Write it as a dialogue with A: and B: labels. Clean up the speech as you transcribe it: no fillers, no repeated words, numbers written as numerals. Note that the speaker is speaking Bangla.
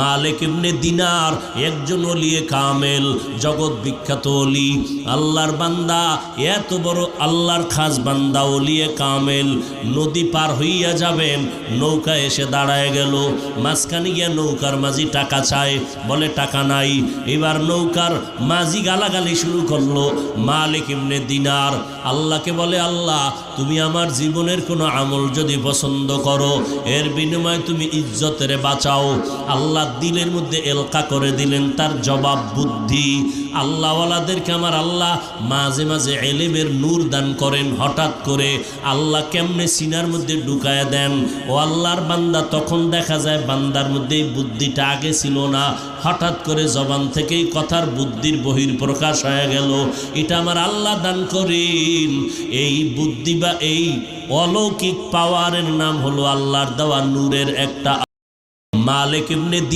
A: মালিক ইবনে দিনার একজন ওলিয়ে কামেল, জগৎ বিখ্যাত ওলি, আল্লাহর বান্দা, এত বড় আল্লাহর খাস বান্দা ওলিয়ে কামেল। নদী পার হইয়া যাবেন, নৌকা এসে দাঁড়ায় গেল, মাঝখানে গিয়া নৌকার মাঝি টাকা চায়, বলে টাকা নাই। এবার নৌকার মাঝি গালাগালি শুরু করলো। মালিক ইবনে দিনার আল্লাহকে বলে, আল্লাহ তুমি আমার জীবনের কোনো আমল যদি পছন্দ করো, এর বিনিময়ে তুমি ইজ্জতের বাঁচাও। আল্লাহ দিলের মধ্যে এলকা করে দিলেন তার জবাব বুদ্ধি। আল্লাহওয়ালাদেরকে আমার আল্লাহ মাঝে মাঝে এলেমের নূর দান করেন। হঠাৎ করে আল্লাহ কেমনে সিনার মধ্যে ঢুকায় দেন। ও আল্লাহর বান্দা, তখন দেখা যায় বান্দার মধ্যে এই বুদ্ধিটা আগে ছিল না, হঠাৎ করে জবান থেকেই কথার বুদ্ধির বহির প্রকাশ হয়ে গেল। এটা আমার আল্লাহ দান করেন। এই বুদ্ধি বা এই অলৌকিক পাওয়ারের নাম হলো আল্লাহর দেওয়া নূরের একটা। মালিক ইবনে